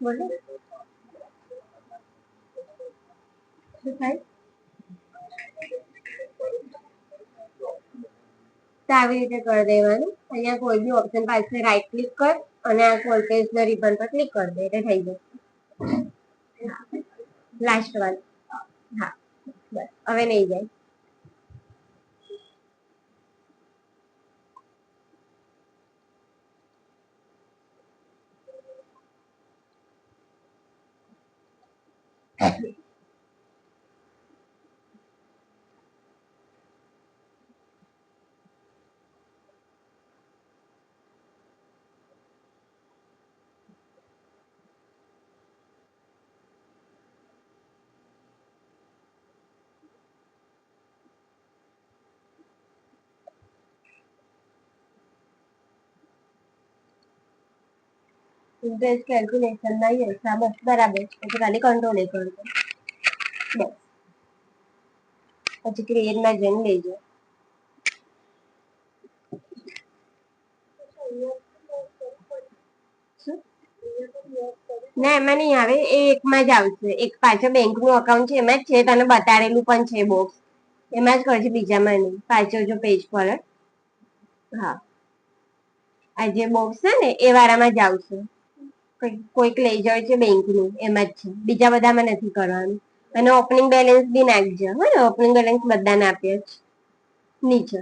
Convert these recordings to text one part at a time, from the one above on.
બોલો શું થાય? તો આવી રીતે કરી દેવાનું. અહીંયા કોઈ બી ઓપ્શન પાસે રાઈટ ક્લિક કર અને આ વોલ્ટેજ રિબન પર ક્લિક કરી દે એટલે થઈ જશે. Last one. હા બસ હવે નહીં જાય. ઇન્ટરેસ્ટ કેલ્ક્યુલેશન નહીં હશે બસ બરાબર. એટલે ખાલી કંટ્રોલ એ કરજો બસ. પછી ક્રિએટમાં જઈને લેજો. ના એમાં નહીં આવે, એ એકમાં જ આવશે. એક પાછળ બેંકનું અકાઉન્ટ છે એમાં જ છે, તને બતાડેલું પણ છે બોક્સ, એમાં જ કરજે, બીજામાં નહીં. પાછળ જો પેજ પર હા આ જે બોક્સ છે ને એ વાળામાં જ આવશે. કોઈક લઈ જાય છે બેંકનું, એમાં જ છે, બીજા બધામાં નથી કરવાનું. અને ઓપનિંગ બેલેન્સ બી નાખજો હો ને, ઓપનિંગ બેલેન્સ બધાને આપીએ જ નીચે.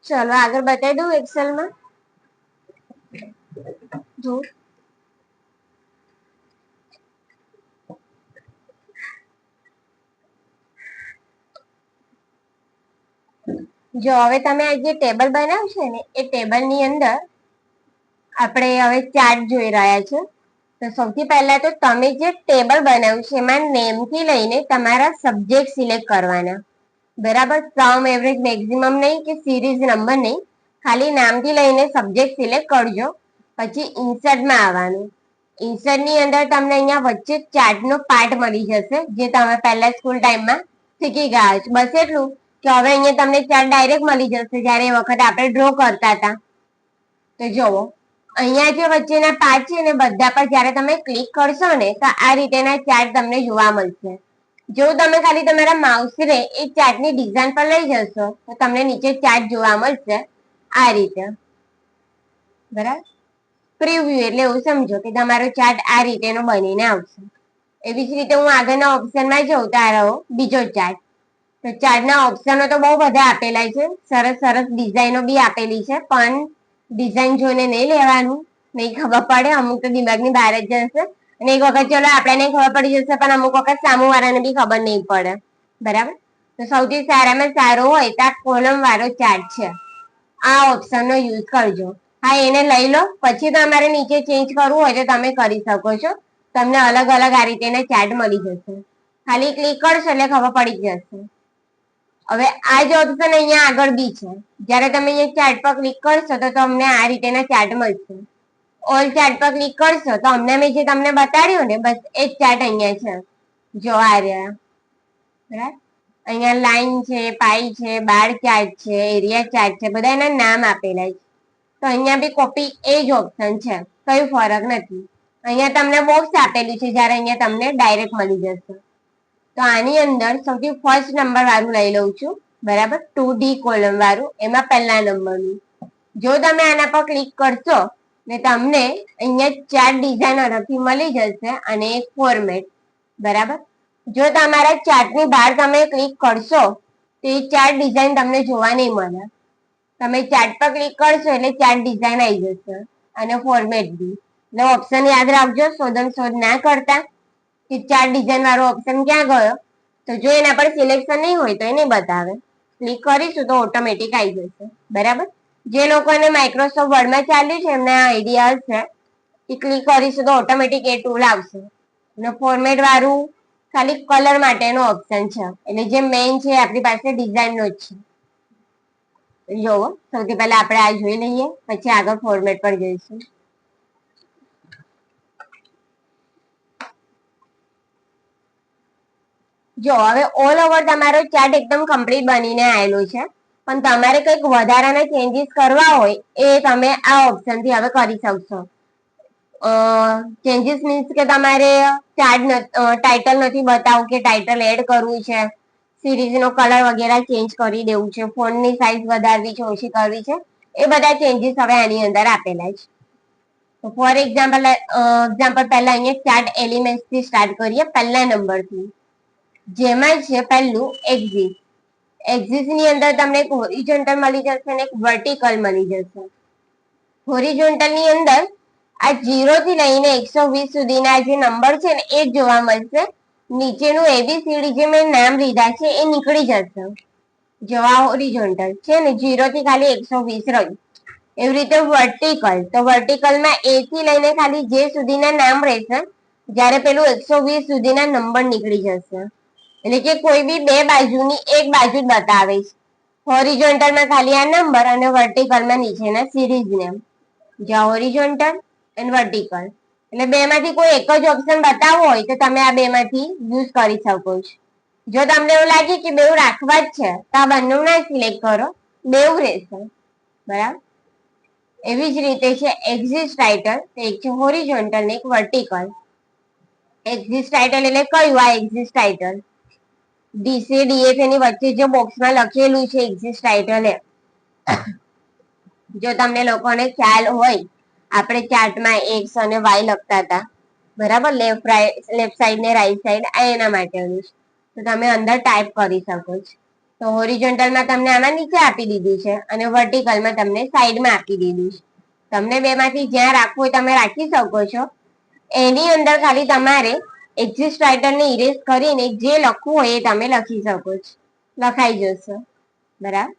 ચલો આગળ બતાવી દઉં એક્સેલમાં. જો હવે તમે આ જે ટેબલ બનાવ્યું છે ને એ ટેબલ ની અંદર આપણે હવે ચાર્ટ જોઈ રહ્યા છે. તો સૌથી પહેલા તો તમે જે ટેબલ બનાવ્યું છે એમાં નેમ થી લઈને તમારા સબ્જેક્ટ સિલેક્ટ કરવાના. બરાબર, સમ, એવરેજ, મેક્સિમમ નહીં કે સિરીઝ નંબર નહીં, ખાલી નામથી લઈને સબ્જેક્ટ સિલેક્ટ કરજો. પછી ઇન્સર્ટમાં આવવાનું. ઇન્સર્ટ ની અંદર તમને અહીંયા વચ્ચે ચાર્ટનો પાર્ટ મળી જશે, જે તમે પહેલા સ્કૂલ ટાઈમમાં શીખી ગયા છો. બસ એટલું કે હવે અહીંયા તમને ચાર્ટ ડાયરેક્ટ મળી જશે, જ્યારે એ વખત આપણે ડ્રો કરતા હતા. તો જુઓ અહીંયા જે વચ્ચેના પાર્ટ છે ને બધા પર જ્યારે તમે ક્લિક કરશો ને તો આ રીતેના ચાર્ટ તમને જોવા મળશે. જો તમે ખાલી તમારા માઉસને એ ચાર્ટની ડિઝાઇન પર લઈ જશો તો તમને નીચે ચાર્ટ જોવા મળશે આ રીતે. બરાબર, પ્રિવ્યુ એટલે એવું સમજો કે તમારો ચાર્ટ આ રીતેનો બનીને આવશે. એવી જ રીતે હું આગળના ઓપ્શનમાં જઉં તો આ રહ્યો બીજો ચાર્ટ. તો ચાર્ટના ઓપ્શનો તો બહુ બધા આપેલા છે, સરસ સરસ ડિઝાઇનો બી આપેલી છે, પણ ડિઝાઇન જોઈને નહીં લેવાનું, નહીં ખબર પડે, અમુક તો દિમાગની બહાર જ જશે. અને એક વખત ચલો આપણને ખબર પડી જશે પણ અમુક વખત સામુ વાળાને બી ખબર નહીં પડે. બરાબર, તો સૌથી સારામાં સારો હોય તો આ કોલમ વાળો ચાર્ટ છે, આ ઓપ્શનનો યુઝ કરજો. હા એને લઈ લો, પછી તમારે નીચે ચેન્જ કરવું હોય તો તમે કરી શકો છો. તમને અલગ અલગ આ રીતેના ચાર્ટ મળી જશે. ખાલી ક્લિક કરશો એટલે ખબર પડી જશે. હવે આ જ ઓપ્શન અહીંયા આગળ બી છે, જ્યારે તમે અહીંયા ચાર્ટ પર ક્લિક કરશો તો તમને આ રીતેના ચાર્ટ મળશે. ઓલ ચાર્ટ પર ક્લિક કરશો તો અમને મેં જે તમને બતાડ્યું ને બસ એ જ ચાર્ટ અહીંયા છે. જો આ રહ્યા, બરાબર, અહીંયા લાઈન છે, પાઈ છે, બાર ચાર્ટ છે, એરિયા ચાર્ટ છે, બધા એના નામ આપેલા છે. તો અહીંયા બી કોપી એ જ ઓપ્શન છે, કઈ ફરક નથી. અહીંયા તમને બોક્સ આપેલું છે, જ્યારે અહીંયા તમને ડાયરેક્ટ મળી જશે. તો આની અંદર સૌથી ફર્સ્ટ નંબર વાળું લઈ લઉં છું. બરાબર, 2D કોલમ વાળું, એમાં પહેલા નંબરનું. જો તમે આના પર ક્લિક કરશો ને તમને અહીંયા ચાર ડિઝાઇન અલગથી મળી જશે અને એક ફોર્મેટ. બરાબર, જો તમારા ચાર્ટની બહાર તમે ક્લિક કરશો તો એ ચાર ડિઝાઇન તમને જોવા નહીં મળે. તમે ચાર્ટ પર ક્લિક કરશો એટલે ચાર્ટ ડિઝાઇન આવી જશે અને ફોર્મેટ બી. એટલે ઓપ્શન યાદ રાખજો, શોધમ શોધ ના કરતા કે ચાર્ટ ડિઝાઇન વાળો ઓપ્શન ક્યાં ગયો. તો જો એના પર સિલેક્શન નહીં હોય તો એ નહીં બતાવે. ક્લિક કરીશું તો ઓટોમેટિક આવી જશે. બરાબર, જે લોકોને માઇક્રોસોફ્ટ વર્ડમાં ચાલ્યું છે એમને આઈડિયા હશે કે ક્લિક કરીશું તો ઓટોમેટિક એ ટૂલ આવશે. અને ફોર્મેટ વાળું ખાલી કલર માટેનો ઓપ્શન છે, એટલે જે મેઇન છે આપણી પાસે ડિઝાઇન નો જ છે. જોવો સૌથી પહેલા આપણે આ જોઈ લઈએ, પછી આગળ ફોર્મેટ પર જઈશું. જો હવે ઓલ ઓવર તમારો ચાર્ટ એકદમ કમ્પ્લીટ બનીને આવેલો છે, પણ તમારે કંઈક વધારાના ચેન્જીસ કરવા હોય એ તમે આ ઓપ્શન થી હવે કરી શકશો. ચેન્જીસ મીન્સ કે તમારે ચાર્ટ ટાઇટલ નથી બતાવું કે ટાઇટલ એડ કરવું છે, સિરીઝ નો કલર વગેરે ચેન્જ કરી દેવું છે, ફોન્ટની સાઇઝ વધારવી છે, ઓછી કરવી છે, એ બધા ચેન્જીસ હવે આની અંદર આપેલા છે. ફોર એક્ઝામ્પલ પહેલા અહીંયા ચાર્ટ એલિમેન્ટ થી સ્ટાર્ટ કરીએ, પહેલા નંબરથી, જેમાં છે પહેલું એક્સિસ. એક્સિસ ની અંદર તમને એક હોરિઝોન્ટલ મળી જશે અને એક વર્ટિકલ મળી જશે. હોરિઝોન્ટલ ની અંદર આ 0 થી લઈને 120 સુધીના જે નંબર છે ને એ જોવા મળશે. નીચેનું એબીસીડી જે મેં નામ લીધા છે એ નીકળી જશે. જો આ હોરિઝોન્ટલ છે ને 0 થી ખાલી 120 રહ્યું. એવી રીતે વર્ટિકલ, તો વર્ટિકલમાં એ થી લઈને ખાલી જે સુધીના નામ રહેશે, જ્યારે પેલું 120 સુધીના નંબર નીકળી જશે. એટલે કે કોઈ બી બે બાજુની એક બાજુ જ બતાવે છે. હોરિઝોન્ટલમાં ખાલી આ નંબર અને વર્ટિકલમાં નીચેના સિરીઝ નેમ. જ્યાં હોરિઝોન્ટલ અને વર્ટિકલ, એટલે બે માંથી કોઈ એક જ ઓપ્શન બતાવવો હોય તો તમે આ બે માંથી યુઝ કરી શકો છો. જો તમને એવું લાગે કે બેઉ રાખવા જ છે તો આ બંને ના સિલેક્ટ કરો, બેઉ રહેશે. બરાબર, એવી જ રીતે છે એક્સિસ ટાઇટલ, એક છે હોરિઝોન્ટલ ને એક વર્ટિકલ. એક્સિસ ટાઇટલ એટલે કયું? આ એક્સિસ ટાઇટલ ડીસી ડીએફ ની વચ્ચે જે બોક્સમાં લખેલું છે એક્સિસ ટાઇટલ એ. જો તમને લોકોને ખ્યાલ હોય, આપણે ચાર્ટમાં એક્સ અને વાય લખતા હતા, બરાબર, લેફ્ટ સાઈડ ને રાઈટ સાઈડ, આ એના માટેનું છે. તો તમે અંદર ટાઈપ કરી શકો છો. તો હોરિઝોન્ટલમાં તમને આમાં નીચે આપી દીધું છે અને વર્ટિકલમાં તમને સાઈડમાં આપી દીધું છે. તમને બે માંથી જ્યાં રાખવું હોય તમે રાખી શકો છો. એની અંદર ખાલી તમારે એક્સિસ ટાઇટલ ને ઇરેઝ કરીને જે લખવું હોય એ તમે લખી શકો છો, લખાઈ જશે. બરાબર,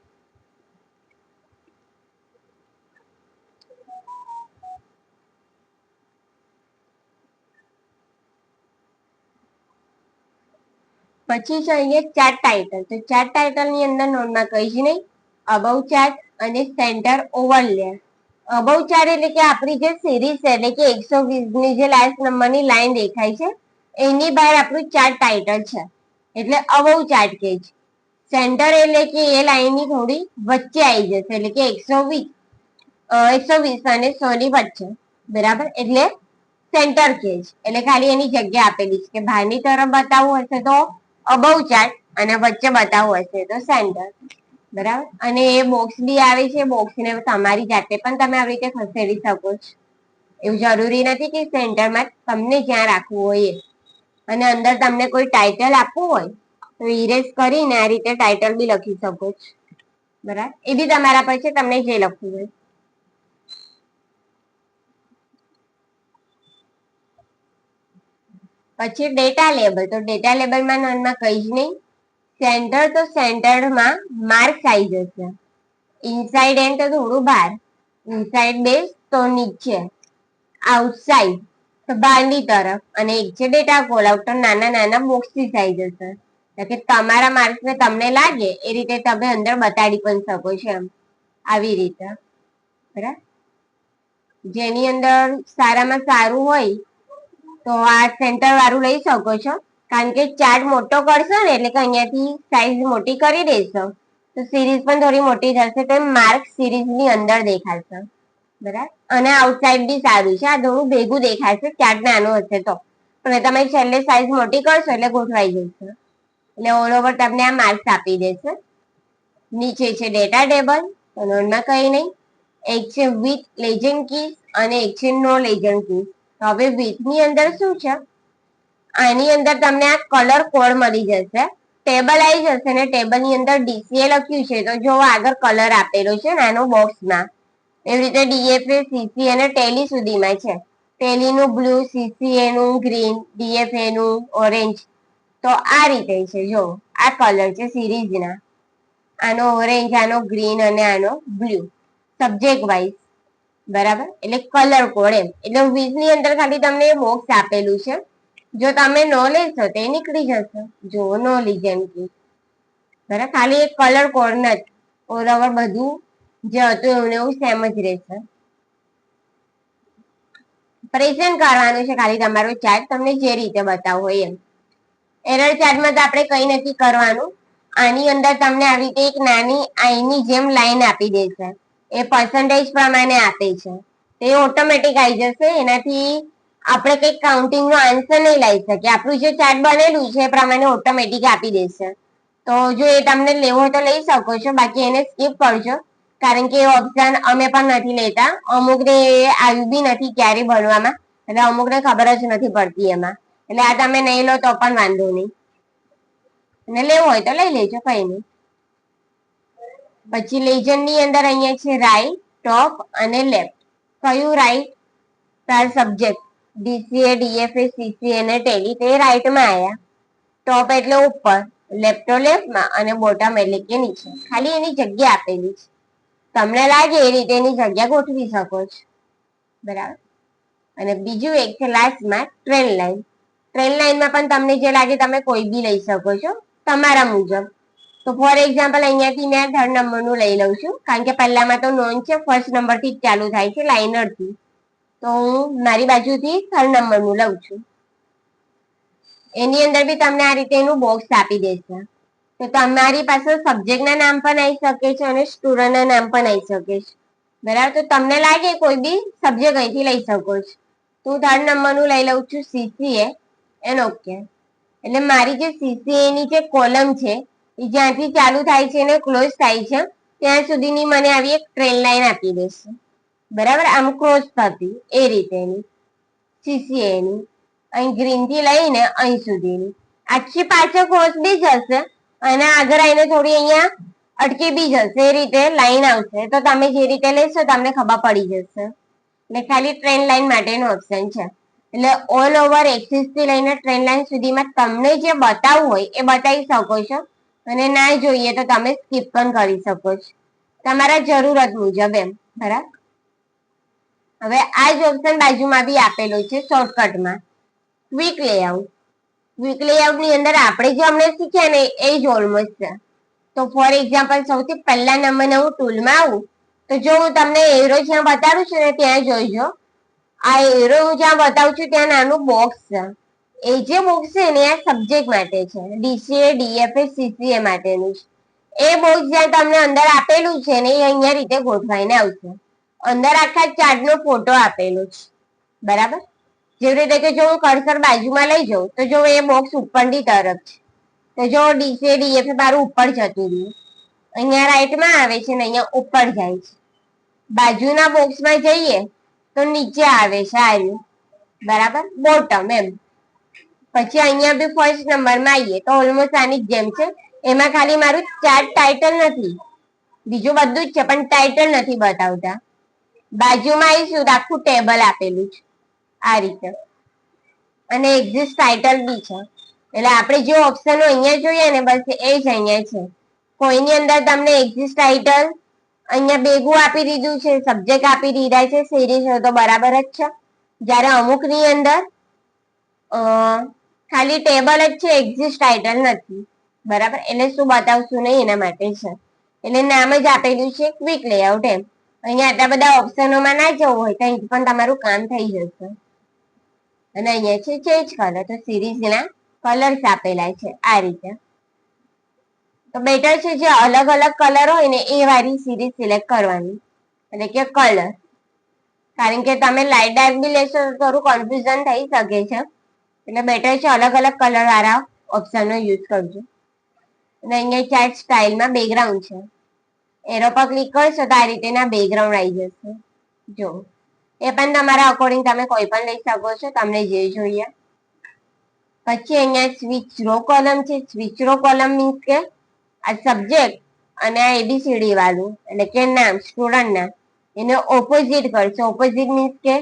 પછી છે અહીંયા ચાર્ટ ટાઇટલ. તો ચાર્ટ ટાઇટલ ની અંદર નોંધમાં કઈ જ નહીં, અબવ ચાર્ટ અને સેન્ટર ઓવરલે. અબવ ચાર્ટ એટલે કે આપણી જે સિરીઝ છે, એટલે કે 120 ની જે લાસ્ટ નંબરની લાઈન દેખાય છે એની બહાર આપણું ચાર્ટ ટાઇટલ છે, એટલે અબવ ચાર્ટ કે છે. સેન્ટર એટલે કે એ લાઈન ની થોડી વચ્ચે આવી જશે, એટલે કે 120 અને 100 ની વચ્ચે. બરાબર, એટલે સેન્ટર કેજ, એટલે ખાલી એની જગ્યા આપેલી છે કે બહારની તરફ બતાવવું હશે તો અબવ ચાર્ટ અને વચ્ચે બતાવવું હશે તો સેન્ટર. બરાબર, અને એ બોક્સ બી આવે છે, બોક્સ ને તમારી જાતે પણ તમે આવી રીતે ખસેડી શકો છો. એવું જરૂરી નથી કે સેન્ટરમાં તમને જ્યાં રાખવું હોય એ. અને અંદર તમને કોઈ ટાઇટલ આપવું હોય તો ઇરેઝ કરીને આ રીતે ટાઇટલ બી લખી શકો છો. બરાબર, એ બી તમારા પર છે, તમને જે લખવું હોય. પછી ડેટા લેબલ. તો ડેટા લેબલમાં નોંધમાં કઈ જ નહીં, સેન્ટર તો સેન્ટરમાં માર્ક્સ આવી જશે, ઇનસાઇડ એન્ડ તો થોડું બહાર, ઇનસાઇડ બેઝ તો નીચે, આઉટસાઇડ તો બહારની તરફ, અને એક છે ડેટા કોલ આઉટ તો નાના નાના બોક્સથી આવી જશે. કે તમારા માર્ક્સ ને તમને લાગે એ રીતે તમે અંદર બતાડી પણ શકો છો એમ, આવી રીતે. બરાબર, જેની અંદર સારામાં સારું હોય તો આ સેન્ટર વાળું લઈ શકો છો, કારણ કે ચાર્ટ મોટો કરશો ને એટલે કે અહીંયાથી સાઈઝ મોટી કરી દેશો તો સિરીઝ પણ થોડી મોટી થશે, તો માર્ક સિરીઝ ની અંદર દેખાશે. બરાબર, અને આઉટસાઇડ બી સારું છે, આ થોડું ભેગું દેખાશે ચાર્ટ નાનો હશે તો, પણ તમે છેલ્લે સાઈઝ મોટી કરશો એટલે ગોઠવાઈ જશે. એટલે ઓલ ઓવર તમને આ માર્ક્સ આપી દેશે. નીચે છે ડેટા ટેબલ, તો નોંધમાં કઈ નહીં, એક છે વિથ લેજન્ડ કી અને એક છે નો લેજન્ડ કી. તો હવે વિથ ની અંદર શું છે, આની અંદર તમને આ કલર કોડ મળી જશે, ટેબલ આવી જશે ને ટેબલ ની અંદર ડીસીએ લખ્યું છે તો જો આગળ કલર આપેલો છે નાનો બોક્સમાં, એવી રીતે ડીએફએ, સીસીએ અને ટેલી સુધીમાં છે. ટેલી નું બ્લુ, સીસીએ નું ગ્રીન, ડીએફએ નું ઓરેન્જ. તો આ રીતે છે, જો આ કલર છે સિરીઝ ના, આનો ઓરેન્જ, આનો ગ્રીન અને આનો બ્લુ, સબ્જેક્ટ વાઇઝ. બરાબર, એટલે કલર કોડ એમ. એટલે વીજ ની અંદર ખાલી તમને બોક્સ આપેલું છે, જો તમે નો લેશો તો એ નીકળી જશે. જો નો લીજન કી, બરાબર, ખાલી એક કલર કોડ નથી, ઓલ ઓવર બધું જે હતું એવું ને એવું સેમ જ રહેશે. પ્રેઝન્ટ કરવાનું છે ખાલી તમારું ચાર્ટ, તમને જે રીતે બતાવવું હોય એમ. એરર ચાર્ટમાં તો આપણે કઈ નથી કરવાનું. આની અંદર તમને આવી રીતે એક નાની આઈની જેમ લાઈન આપી દેશે, એ પર્સન્ટેજ પ્રમાણે આપે છે, તે ઓટોમેટિક આવી જશે. એનાથી આપણે કઈ કાઉન્ટિંગ નો આન્સર નહીં લઈ શકીએ. આપણું જે ચાર્ટ બનેલું છે એ પ્રમાણે ઓટોમેટિક આપી દેશે. તો જો એ તમને લેવો હોય તો લઈ શકો છો, બાકી એને સ્કીપ કરજો, કારણ કે એ ઓપ્શન અમે પણ નથી લેતા. અમુકને આવ્યું બી નથી ક્યારે ભણવામાં, એટલે અમુકને ખબર જ નથી પડતી એમાં. એટલે આ તમે નહીં લો તો પણ વાંધો નહીં, અને લેવું હોય તો લઈ લેજો, કઈ નહીં. પછી લેજન્ડ ની અંદર અહીંયા છે રાઈટ, ટોપ અને લેફ્ટ. કયું રાઈટ? તાર સબ્જેક્ટ ડીસીએ, ડીએફએ, સીસીએ અને ટેલી તે રાઈટમાં આવ્યા. ટોપ એટલે ઉપર, લેફ્ટ તો લેફ્ટમાં, અને બોટમ એટલે કે નીચે. ખાલી એની જગ્યા આપેલી છે, તમને લાગે એ રીતે એની જગ્યા ગોઠવી શકો છો, બરાબર. અને બીજું એક છે લાસ્ટમાં ટ્રેન લાઈન. ટ્રેન લાઈનમાં પણ તમને જે લાગે તમે કોઈ બી લઈ શકો છો તમારા મુજબ. તો ફોર એક્ઝામ્પલ અહીંયાથી મેં 3rd નંબરનું લઈ લઉં છું, કારણ કે પહેલામાં તો નોન છે, ફર્સ્ટ નંબરથી જ ચાલુ થાય છે લાઇનરથી. તો હું મારી બાજુથી 3rd નંબરનું લઉં છું. એની અંદર બી તમને આ રીતે એનું બોક્સ આપી દેશે. તો તમારી પાસે સબ્જેક્ટના નામ પણ આવી શકે છે અને સ્ટુડન્ટના નામ પણ આવી શકે છે, બરાબર. તો તમને લાગે કોઈ બી સબ્જેક્ટ અહીંથી લઈ શકો છો. તો હું 3rd નંબરનું લઈ લઉં છું સીસીએ એન્ડ ઓકે. એટલે મારી જે સીસીએ ની જે કોલમ છે એ જ્યાંથી ચાલુ થાય છે અને ક્લોઝ થાય છે ત્યાં સુધીની મને આવી એક ટ્રેન લાઈન આપી દેશે, બરાબર. આમ ક્રોસ થતી એ રીતેની સીસીએ ની અહીં ગ્રીન થી લઈને અહીં સુધીની આખી પાછળ ક્રોસ બી જશે, અને આગળ આવીને થોડી અહીંયા અટકી બી જશે, એ રીતે લાઈન આવશે. તો તમે જે રીતે લેશો તમને ખબર પડી જશે. એટલે ખાલી ટ્રેન લાઈન માટેનો ઓપ્શન છે. એટલે ઓલ ઓવર એક્સિસ થી લઈને ટ્રેન લાઈન સુધીમાં તમને જે બતાવવું હોય એ બતાવી શકો છો, અને ના જોઈએ તો તમે સ્કીપ પણ કરી શકો છો, તમારા જરૂરત મુજબ એમ, બરાબર. હવે આ જ ઓપ્શન બાજુમાં બી આપેલો છે શોર્ટકટમાં, ક્વિક લેઆઉટ. ક્વિક લેઆઉટ ની અંદર આપણે જે હમણાં શીખ્યા ને એ જ ઓલમોસ્ટ છે. તો ફોર એક્ઝામ્પલ સૌથી પહેલા નંબરના હું ટૂલમાં આવું તો જો હું તમને એરો જ્યાં બતાડું છું ને ત્યાં જોઈજો. આ એરો હું જ્યાં બતાવું છું ત્યાં નાનું બોક્સ છે. એ જે બોક્સ છે ને આ સબ્જેક્ટ માટે છે, ડીસીએ, ડીએફએ, સીસીએ માટેનું છે. એ બોક્સ જ્યાં તમને અંદર આપેલું છે ને એ અહીંયા રીતે ગોઠવાઈને આવશે. અંદર આખા ચાર્ટ નો ફોટો આપેલો છે, બરાબર. જેવી રીતે કે જો હું કર્સર બાજુમાં લઈ જાઉં તો જો એ બોક્સ ઉપરની તરફ છે, તો જો ડીસીએ, ડીએફએ મારું ઉપર જતું રહ્યું, અહીંયા રાઈટમાં આવે છે ને અહીંયા ઉપર જાય છે. બાજુના બોક્સમાં જઈએ તો નીચે આવે છે આ રહ્યું, બરાબર, બોટમ એમ. પછી અહીંયા બી ફર્સ્ટ નંબરમાં આવીએ તો ઓલમોસ્ટ આની જ જેમ છે. એમાં ખાલી મારું ચાર્ટ ટાઇટલ નથી, બીજું બધું જ છે પણ ટાઇટલ નથી બતાવતા. બાજુમાં આવીશું તો આખું ટેબલ આપેલું છે આ રીતે, અને એક્ઝિસ્ટ ટાઇટલ બી છે. એટલે આપણે જે ઓપ્શનો અહીંયા જોઈએ ને બસ એ જ અહીંયા છે. કોઈની અંદર તમને એક્ઝિસ્ટ ટાઇટલ અહીંયા ભેગું આપી દીધું છે, સબ્જેક્ટ આપી દીધા છે, સિરીઝ હોય તો બરાબર જ છે. જ્યારે અમુક ની અંદર ખાલી ટેબલ જ છે, એક્ઝિસ્ટ ટાઇટલ નથી, બરાબર. એટલે શું બતાવશું નહીં એના માટે છે. એટલે નામ જ આપેલું છે ક્વિક લેઆઉટ એમ. અહીંયા આટલા બધા ઓપ્શનોમાં ના જવું હોય તો અહીં પણ તમારું કામ થઈ જશે. અને અહીંયા છે ચેન્જ કલર, તો સિરીઝના કલર્સ આપેલા છે આ રીતે. તો બેટર છે જે અલગ અલગ કલર હોય ને એ વાળી સિરીઝ સિલેક્ટ કરવાની, એટલે કે કલર. કારણ કે તમે લાઇટ ડાર્ક બી લેશો તો થોડું કન્ફ્યુઝન થઈ શકે છે, એટલે બેટર છે અલગ અલગ કલર વાળા ઓપ્શનનો યુઝ કરજો. અને અહીંયા ચાર્ટ સ્ટાઇલમાં બેકગ્રાઉન્ડ છે, એરો પર ક્લિક કરશો તો આ રીતેના બેકગ્રાઉન્ડ આવી જશે. જો એ પણ તમારા અકોર્ડિંગ તમે કોઈ પણ લઈ શકો છો, તમને જે જોઈએ. પછી અહીંયા સ્વિચ રો કોલમ છે. સ્વિચ રો કોલમ મીન્સ કે આ સબ્જેક્ટ અને આ એબીસીડી વાળું એટલે કે નામ, સ્ટુડન્ટ નામ, એને ઓપોઝિટ કરશે. ઓપોઝિટ મીન્સ કે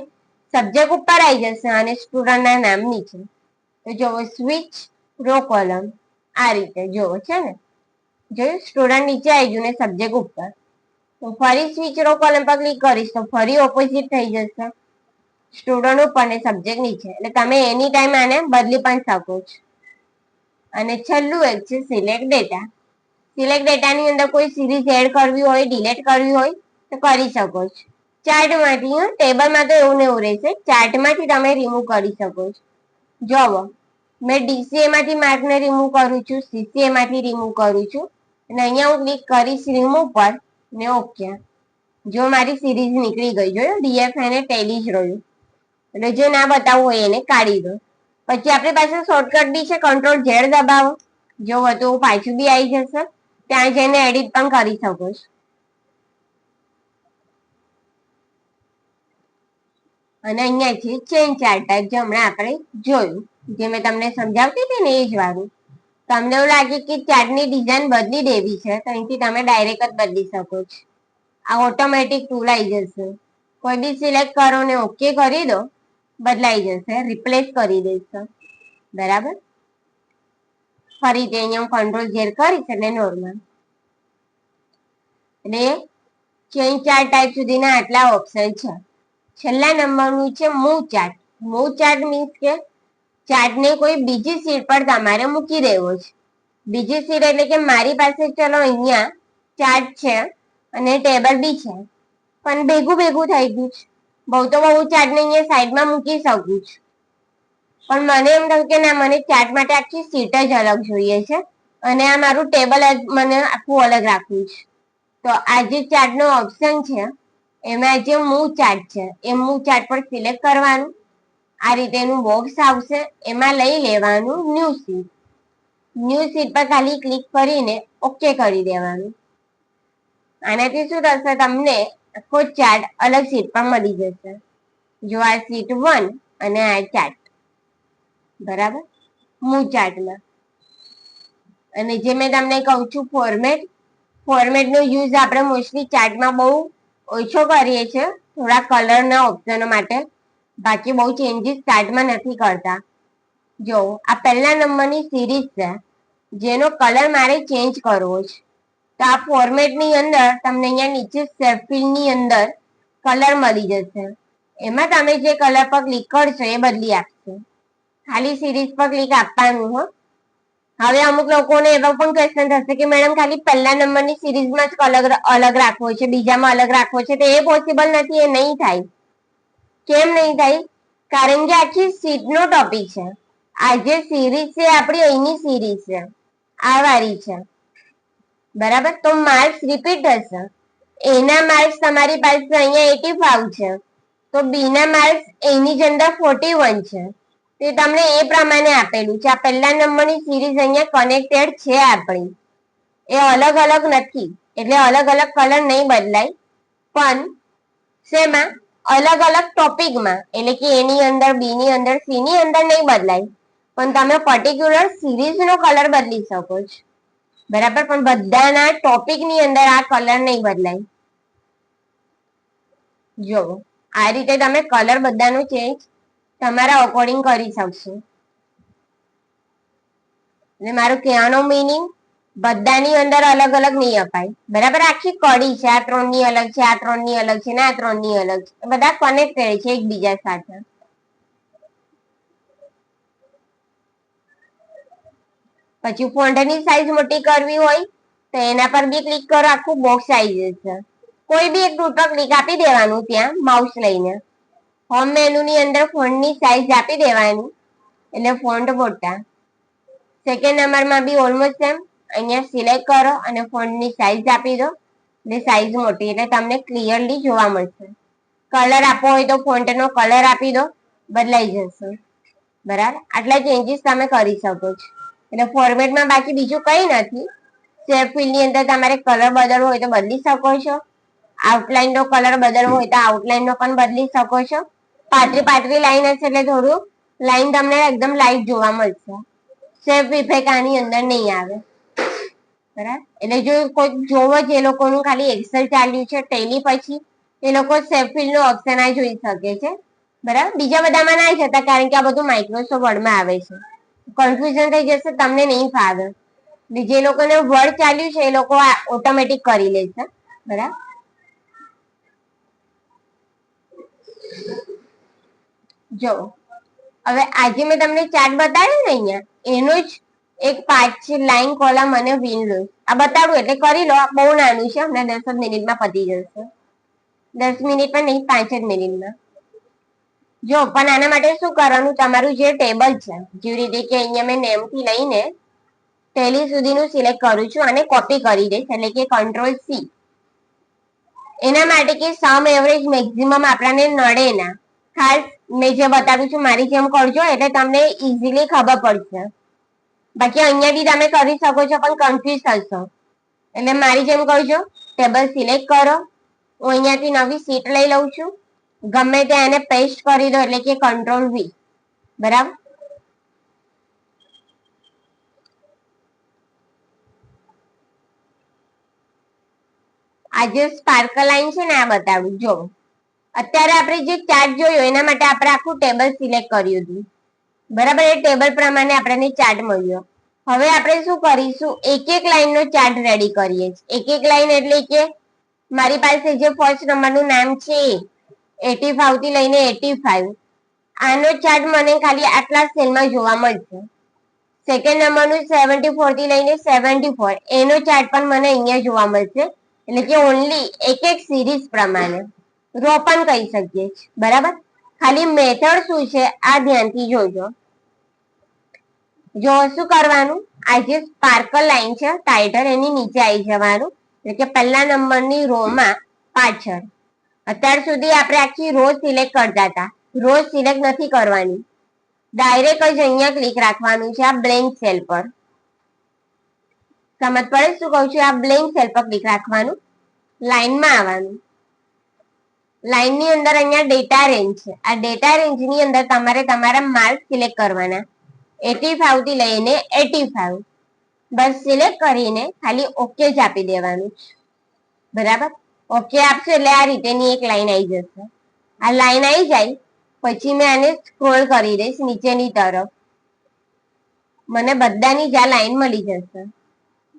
સબ્જેક્ટ ઉપર આવી જશે અને સ્ટુડન્ટના નામ નીચે. તો જોવો સ્વિચ રો કોલમ આ રીતે જોવો છે ને, જોયું, સ્ટુડન્ટ નીચે આવી ગયું ને સબ્જેક્ટ ઉપર. તો ફરી સ્વિચ રો કોલમ પર ક્લિક કરીશ તો ફરી ઓપોઝિટ થઈ જશે. સ્ટુડન્ટ ઉપર અને સબ્જેક્ટ નીચે, એટલે તમે એની ટાઈમ આને બદલી પણ શકો છો. અને છેલ્લું એક છે સિલેક્ટ ડેટા. સિલેક્ટ ડેટાની અંદર કોઈ સિરીઝ એડ કરવી હોય, ડિલીટ કરવી હોય તો કરી શકો છો. ચાર્ટમાંથી, ટેબલમાં તો એવું ને એવું રહેશે, ચાર્ટમાંથી તમે રિમૂવ કરી શકો છો. જોવો, મેં ડીસીએ માંથી માર્કને રિમૂવ કરું છું, સીસીએ માંથી રિમૂવ કરું છું, અને અહીંયા હું ક્લિક કરીશ રિમૂવ પર ને ઓકે. જો મારી સિરીઝ નીકળી ગઈ, જોયું, ડીએફ અને ટેલી જ રહ્યું. એટલે જે ના બતાવવું હોય એને કાઢી દો. પછી આપણી પાસે શોર્ટકટ બી છે, કંટ્રોલ ઝેડ દબાવો, જો તો પાછું બી આવી જશે. ત્યાં જઈને એડિટ પણ કરી શકો છો. અને અહીંયા છે ચેન્જ ચાર્ટ ટાઈપ, જે હમણાં આપણે જોયું, જે મેં તમને સમજાવતી હતી ને એ જ વાળું. તમને એવું લાગે કે ચાર્ટની ડિઝાઇન બદલી દેવી છે તો અહીંથી તમે ડાયરેક્ટ જ બદલી શકો છો. આ ઓટોમેટિક ટૂલ આવી જશે. કોઈ બી સિલેક્ટ કરો ને ઓકે કરી દો, બદલાઈ જશે, રિપ્લેસ કરી દેશે. બરાબર. ફરીથી અહીંયા હું કંટ્રોલ ઝેડ કરીશ એટલે નોર્મલ. અને ચેન્જ ચાર્ટ ટાઈપ સુધીના આટલા ઓપ્શન છે. છેલ્લા નંબરનું છે move chart. Move chart means કે ચાર્ટને કોઈ બીજી સીટ પર તમારે મૂકી દેવો છે. બીજી સીટ એટલે કે મારી પાસે ચલો અહીંયા ચાર્ટ છે અને ટેબલ બી છે, પણ ભેગું ભેગું થઈ ગયું છે. બહુ તો બહુ ચાર્ટને અહીંયા સાઈડમાં મૂકી શકું છું, પણ મને એમ થયું કે ના, મને ચાર્ટ માટે આખી સીટ જ અલગ જોઈએ છે અને આ મારું ટેબલ મને આખું અલગ રાખવું છે. તો આ જે ચાર્ટનો ઓપ્શન છે એમાં જે મૂવ ચાર્ટ છે એ મૂવ ચાર્ટ પર સિલેક્ટ કરવાનું. આ રીતે એનું બોક્સ આવશે, એમાં લઈ લેવાનું ન્યૂ સીટ. ન્યૂ સીટ પર ખાલી ક્લિક કરીને ઓકે કરી દેવાનું. આનાથી શું થશે, તમને આખો ચાર્ટ અલગ સીટ પર મળી જશે. જો આ સીટ 1 અને આ ચાર્ટ, બરાબર, મૂવ ચાર્ટમાં. અને જે મેં તમને કહું છું ફોર્મેટ, ફોર્મેટનો યુઝ આપણે મોસ્ટલી ચાર્ટમાં બહુ ઓછો કરીએ છીએ, થોડા કલરના ઓપ્શનો માટે. બાકી બહુ ચેન્જીસ ચાર્ટમાં નથી કરતા. જો આ પહેલા નંબરની સિરીઝ છે જેનો કલર મારે ચેન્જ કરવો છે. તો આ ફોર્મેટની અંદર તમને અહીંયા નીચે સેફિલની અંદર કલર મળી જશે. એમાં તમે જે કલર પર ક્લિક કરશો એ બદલી આપશે. ખાલી સિરીઝ પર ક્લિક આપવાનું હો. હવે અમુક લોકોને એવો પણ ક્વેશ્ચન થશે કે મેડમ ખાલી પહેલા નંબરની સિરીઝમાં જ કલર અલગ રાખવો છે, બીજામાં અલગ રાખવો છે, તો એ પોસિબલ નથી, એ નહીં થાય. કેમ નહીં થાય? કારણ કે આખી સીટનો ટોપિક છે. આ જે સિરીઝ છે આપણી અહીંની સિરીઝ છે, આ વાળી છે, બરાબર. તો માર્ક્સ રિપીટ થશે. એના માર્ક્સ તમારી પાસે અહીંયા 85 છે, તો બી ના માર્ક્સ એની જ અંદર 41 છે. તે તમને એ પ્રમાણે આપેલું છે. આ પહેલા નંબરની સિરીઝ અહીંયા કનેક્ટેડ છે આપણી, એ અલગ અલગ નથી, એટલે અલગ અલગ કલર નહીં બદલાય, પણ શેમાં, અલગ અલગ ટોપિકમાં, એટલે કે એની અંદર, બી ની અંદર, સી ની અંદર નહીં બદલાય, પણ તમે પર્ટિક્યુલર સિરીઝનો કલર બદલી શકો છો. બરાબર. પણ બધાના ટોપિકની અંદર આ કલર નહીં બદલાય. જો આ રીતે તમે કલર બધાનો ચેન્જ તમારા અકોર્ડિંગ કરી શકશો. એટલે મારું કહેવાનો મિનિંગ, બધાની અંદર અલગ અલગ નહીં અપાય. બરાબર. આખી કડી છે, આ 3 ની અલગ છે, આ 3 ની અલગ છે, ને આ 3 ની અલગ છે, બધા કનેક્ટેડ છે એકબીજા સાથે. પછી ફોન્ટની સાઈઝ મોટી કરવી હોય તો એના પર બી ક્લિક કરો, આખું બોક્સ આવી જશે. કોઈ બી એક ટૂલ પર ક્લિક આપી દેવાનું, ત્યાં માઉસ લઈને હોમ મેનુની અંદર ફોન્ટની સાઈઝ આપી દેવાની, એટલે ફોન્ટ મોટા. સેકન્ડ નંબરમાં બી ઓલમોસ્ટ સેમ. અહીંયા સિલેક્ટ કરો અને ફોન્ટની સાઈઝ આપી દો, એટલે સાઈઝ મોટી, એટલે તમને ક્લિયરલી જોવા મળશે. કલર આપવો હોય તો ફોન્ટનો કલર આપી દો, બદલાઈ જશે. બરાબર. આટલા ચેન્જીસ તમે કરી શકો છો. એટલે ફોર્મેટમાં બાકી બીજું કંઈ નથી. શેપ ફિલની અંદર તમારે કલર બદલવો હોય તો બદલી શકો છો. આઉટલાઈનનો કલર બદલવો હોય તો આઉટલાઈનનો પણ બદલી શકો છો. પાતળી પાતળી લાઈન હશે એટલે થોડું લાઈન તમને એકદમ લાઈટ જોવા મળશે. શેપ ઇફેક્ટ આની અંદર નહીં આવે. બરાબર. એટલે જો કોઈ જોવો જ, એ લોકોનું ખાલી એક્સેલ ચાલ્યું છે, ટેલી પછી એ લોકો શેપ ફિલનો ઓપ્શન આ જોઈ શકે છે. બરાબર. બીજા બધામાં ના જતા, કારણ કે આ બધું માઇક્રોસોફ્ટ વર્ડમાં આવે છે. કન્ફ્યુઝન થઈ જશે, તમને નહીં ફાવે. જે લોકોને વર્ડ ચાલ્યું છે એ લોકો ઓટોમેટિક કરી લેશે. બરાબર. જો હવે આજે મેં તમને ચાર્ટ બતાવ્યો ને અહીંયા, એનો જ એક પાર્ટ છે લાઈન કોલમ અને વિન લોસ. આ બતાડું એટલે કરી લો, બહુ નાનું છે, હમણાં 10 જ મિનિટમાં પતી જશે. 10 મિનિટમાં નહીં, 5 જ મિનિટમાં. જો પણ આના માટે શું કરવાનું, તમારું જે ટેબલ છે, જેવી રીતે કે અહીંયા મેં નેમ થી લઈને ટેલી સુધીનું સિલેક્ટ કરું છું અને કોપી કરી દઈશ, એટલે કે કંટ્રોલ સી. એના માટે કે સમ એવરેજ મેક્સિમમ આપણાને નડે ના. ખાસ મેં જે બતાવું છું મારી જેમ કરજો એટલે તમને ઇઝીલી ખબર પડશે. બાકી અહીંયાથી તમે કરી શકો છો પણ કન્ફ્યુઝ થશો, એટલે મારી જેમ કરજો. ટેબલ સિલેક્ટ કરો, હું અહીંયાથી નવી શીટ લઈ લઉં છું, ગમે ત્યાં એને પેસ્ટ કરી દો એટલે કે કંટ્રોલ વી. બરાબર. આ જે સ્પાર્કલ લાઈન છે ને આ બતાવું. જો અત્યારે આપણે જે ચાર્ટ જોયો એના માટે આપણે આખું ટેબલ સિલેક્ટ કર્યું હતું, બરાબર. એ ટેબલ પ્રમાણે આપણને ચાર્ટ મળ્યો. હવે આપણે શું કરીશું, એક એક લાઈન નો ચાર્ટ રેડી કરીએ છીએ. એક એક લાઈન એટલે કે મારી પાસે જે ફર્સ્ટ નંબરનું નામ છે 85 થી લઈને 85, આનો ચાર્ટ મને ખાલી આટલા સેલમાં જોવા મળશે. સેકન્ડ નંબરનું 74 થી લઈને 74, એનો ચાર્ટ પણ મને અહીંયા જોવા મળશે. એટલે કે ઓનલી એક એક સિરીઝ પ્રમાણે રો પણ કહી શકીએ છીએ, બરાબર. ખાલી મેથડ શું છે આ ધ્યાનથી જોજો. જો શું કરવાનું, આ જે સ્પાર્કલ લાઈન છે ટાઇટલ, એની નીચે આવી જવાનું, એટલે કે પહેલા નંબરની રો માં પાછળ. અત્યાર સુધી આપણે આખી રો સિલેક્ટ કરતા હતા, રો સિલેક્ટ નથી કરવાની, ડાયરેક્ટ જ અહીંયા ક્લિક રાખવાનું છે આ બ્લેન્ક સેલ પર. સમજ પડે શું કહું છું? આ બ્લેન્ક સેલ પર ક્લિક રાખવાનું, લાઈનમાં આવવાનું. લાઈન ની અંદર અહીંયા ડેટા રેન્જ છે, આ ડેટા રેન્જ ની અંદર તમારે તમારા માર્ક સિલેક્ટ કરવાના, 85 થી લઈને 85. બસ સિલેક્ટ કરીને ખાલી ઓકે જ આપી દેવાનું, બરાબર. ઓકે આપશો એટલે આ રીતેની એક લાઈન આવી જશે. આ લાઈન આવી જાય પછી મેં આને સ્ક્રોલ કરી દઈશ નીચેની તરફ, મને બધાની જ આ લાઈન મળી જશે.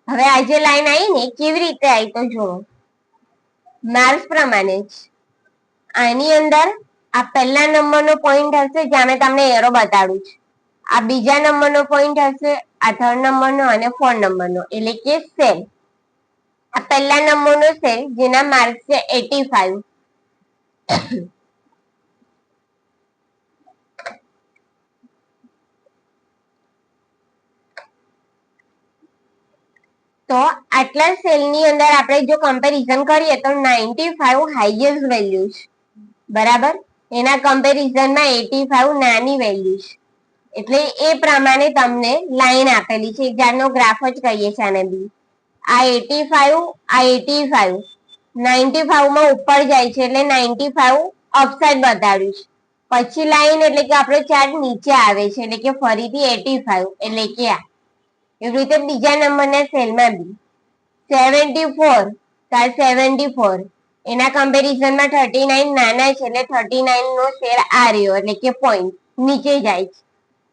હવે આ જે લાઈન આવી ને કેવી રીતે આવી તો જુઓ, માર્ક્સ પ્રમાણે જ. આની અંદર આ પહેલા નંબરનો પોઈન્ટ હશે જ્યાં મેં તમને એરો બતાડું છું, આ બીજા નંબરનો પોઈન્ટ હશે, આ થર્ડ નંબરનો અને ફોર્થ નંબરનો, એટલે કે સેલ. આ પહેલા નંબરનો સેલ જેના માર્ક્સ છે 85. તો આટલા સેલની અંદર આપણે જો કમ્પેરિઝન કરીએ તો 95 હાઈએસ્ટ વેલ્યુ છે, બરાબર. એના કમ્પેરિઝનમાં 85 નાની વેલ્યુ છે, એટલે એ પ્રમાણે તમને લાઈન આપેલી છે, એક જાતનો ગ્રાફ જ કહીએ છીએ આને બી. આ 85, આ 85, 95 માં ઉપર જાય છે એટલે 95 અપસાઇડ બતાડ્યું છે. પછી લાઈન એટલે કે આપણો ચાર્ટ નીચે આવે છે, એટલે કે ફરીથી 85, એટલે કે આ. એવી રીતે બીજા નંબરના સેલમાં બી 74, તો આ 74, એના કમ્પેરિઝનમાં 39 નાના છે એટલે 39 નો સેલ આ રહ્યો, એટલે કે પોઈન્ટ નીચે જાય છે.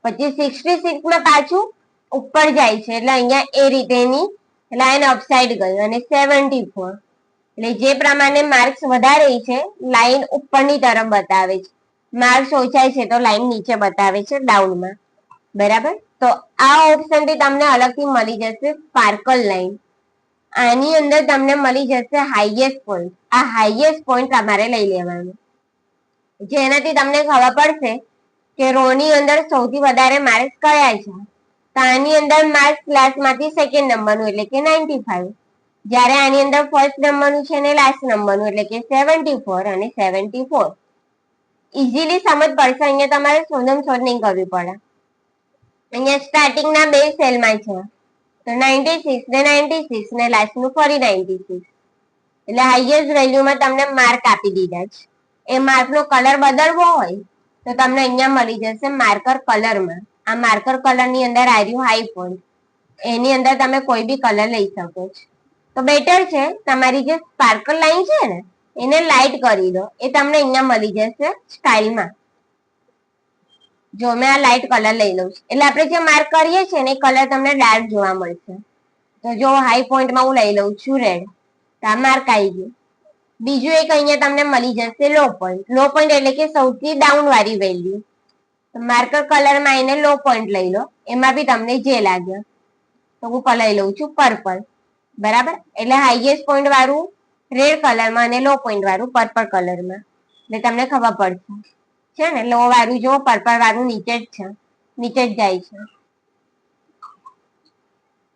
પછી 66 માં પાછું ઉપર જાય છે એટલે અહીંયા એ રીતેની લાઈન અપસાઇડ ગઈ, અને 74, એટલે જે પ્રમાણે માર્ક્સ વધારે છે લાઈન ઉપરની તરફ બતાવે છે, માર્ક્સ ઓછા છે તો લાઈન નીચે બતાવે છે ડાઉનમાં, બરાબર. તો આ ઓપ્શન થી તમને અલગથી મળી જશે સ્પાર્કલ લાઈન. આની અંદર તમને મળી જશે હાઈએસ્ટ પોઈન્ટ. આ હાઈએસ્ટ પોઈન્ટ તમારે લઈ લેવાનું, જેનાથી તમને ખબર પડશે કે રો ની અંદર સૌથી વધારે માર્ક્સ કયા છે. તો આની અંદર માર્ક્સ ક્લાસમાંથી સેકન્ડ નંબરનું એટલે કે 95, જ્યારે આની અંદર ફર્સ્ટ નંબરનું છે ને લાસ્ટ નંબરનું એટલે કે 74 અને 74. ઇઝીલી સમજ પડશે, અહીંયા તમારે શોધમ શોધ નહીં કરવી પડે. અહીંયા સ્ટાર્ટિંગના બે સેલમાં છે તો 96 ને 96 ને લાસ્ટનું ફરી 96, એટલે હાઈએસ્ટ વેલ્યુમાં તમને માર્ક આપી દીધા છે. એ માર્કનો કલર બદલવો હોય તો તમને અહીંયા મળી જશે માર્કર કલરમાં. આ માર્કર કલરની અંદર આવ્યું હાઈ પોઈન્ટ, એની અંદર તમે કોઈ બી કલર લઈ શકો છો. તો બેટર છે તમારી જે સ્પાર્કલ લાઈન છે ને એને લાઈટ કરી દો, એ તમને અહીંયા મળી જશે સ્ટાઇલમાં. જો મેં આ લાઈટ કલર લઈ લઉં છું એટલે આપણે જે માર્ક કરીએ છીએ ને એ કલર તમને ડાર્ક જોવા મળશે. તો જો હાઈ પોઈન્ટમાં હું લઈ લઉં છું રેડ, તો આ માર્ક આવી ગયું. બીજું એક અહીંયા તમને મળી જશે લો પોઈન્ટ. લો પોઈન્ટ એટલે કે સૌથી ડાઉન વાળી વેલ્યુ, માર્કર કલરમાં એને લો પોઈન્ટ લઈ લો, એમાં બી તમને જે લાગે. તો હું લઈ લઉં છું પર્પલ. બરાબર, એટલે હાઈએસ્ટ પોઈન્ટ વાળું રેડ કલરમાં અને લો પોઈન્ટ વાળું પર્પલ કલરમાં, એટલે તમને ખબર પડશે. છે ને, લો વાળું જો પર્પલ વાળું નીચે જ છે, નીચે જ જાય છે.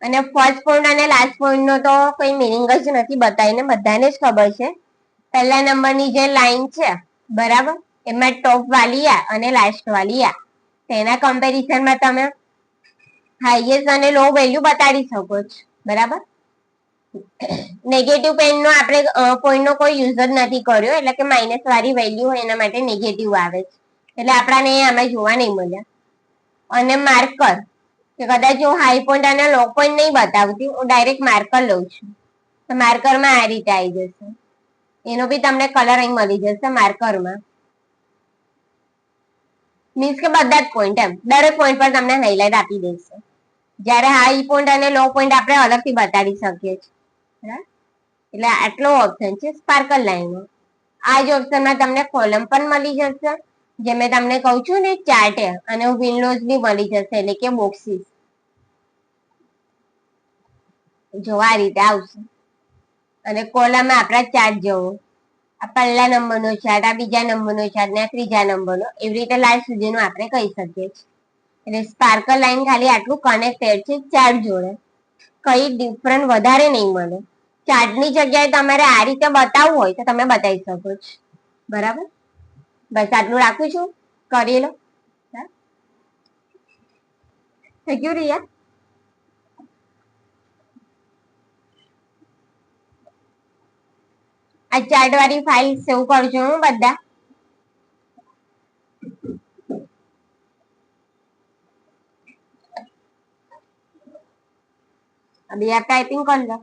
અને ફર્સ્ટ પોઈન્ટ અને લાસ્ટ પોઈન્ટ નો તો કોઈ મિનિંગ જ નથી બતાવીને, બધાને જ ખબર છે. પહેલા નંબરની જે લાઈન છે બરાબર, એમાં ટોપ વાળી આ અને લાસ્ટ વાળી આ, તેના કમ્પેરિઝનમાં તમે હાઈએસ્ટ અને લો વેલ્યુ બતાડી શકો છો. બરાબર, નેગેટિવ પેનનો આપણે પોઈન્ટ નો કોઈ યુઝ જ નથી કર્યો, એટલે કે માઇનસ વાળી વેલ્યુ હોય એના માટે નેગેટિવ આવે છે, એટલે આપણાને આમાં જોવા નહીં મળ્યા. અને માર્કર, કે કદાચ હું હાઈ પોઈન્ટ અને લો પોઈન્ટ નહીં બતાવતી, હું ડાયરેક્ટ માર્કર લઉં છું, તો માર્કરમાં આ રીતે આવી જશે. એનો બી તમને કલર અહીં મળી જશે માર્કરમાં. મીન્સ કે બધા જ પોઈન્ટ, એમ દરેક પોઈન્ટ પર તમને હાઇલાઇટ આપી દેશે. જ્યારે હાઈ પોઈન્ટ અને લો પોઈન્ટ આપણે અલગથી બતાડી શકીએ છીએ. એટલે આટલો ઓપ્શન છે સ્પાર્કલ લાઈનનો. આ જ ઓપ્શનમાં તમને કોલમ પણ મળી જશે, જે મેં તમને કહું છું ને ચાર્ટ, અને વિન્ડોઝ બી મળી જશે, એટલે કે બોક્સીસ. જો આ રીતે આવશે, અને કોલમ આપણા ચાર્ટ જેવો, આ પહેલા નંબરનો ચાર્ટ, આ બીજા નંબરનો ચાર્ટ, ને ત્રીજા નંબરનો, એવી રીતે લાસ્ટ સુધીનું આપણે કહી શકીએ છીએ. એટલે સ્પાર્કલ લાઈન ખાલી આટલું કનેક્ટેડ છે ચાર્ટ જોડે, કઈ ડિફરન્ટ વધારે નહીં મળે. ચાર્ટની જગ્યાએ તમારે આ રીતે બતાવવું હોય તો તમે બતાવી શકો છો. બરાબર, બસ આટલું રાખું છું, કરી લો. થઈ ગયું રિયા? આ ચાર્ટ વાળી ફાઇલ સેવ કરજો હું બધા. अभी आप टाइपिंग कर लो.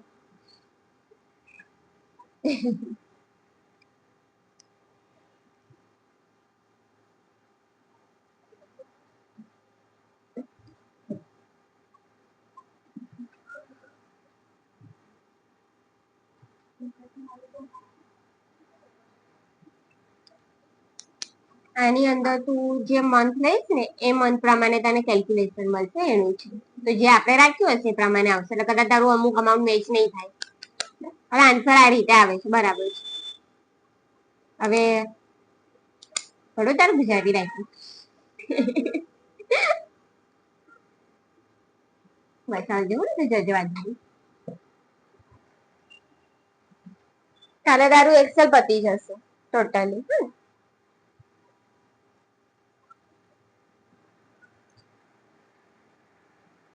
આની અંદર તું જે મંથ લઈશ ને એ મંથ પ્રમાણે તને કેલ્ક્યુલેશન મળશે એનું છે. તો જે આપણે રાખ્યું હશે એ પ્રમાણે આવશે, એટલે કદાચ તારું અમુક અમાઉન્ટ મેચ નહીં થાય. હવે આન્સર આ રીતે આવે છે, બરાબર છે. હવે થોડું તારું ગુજરાતી રાખ્યું. વસાવ જેવું ને જજો આજે. કાલે તારું એક્સેલ પતી જશે ટોટલી.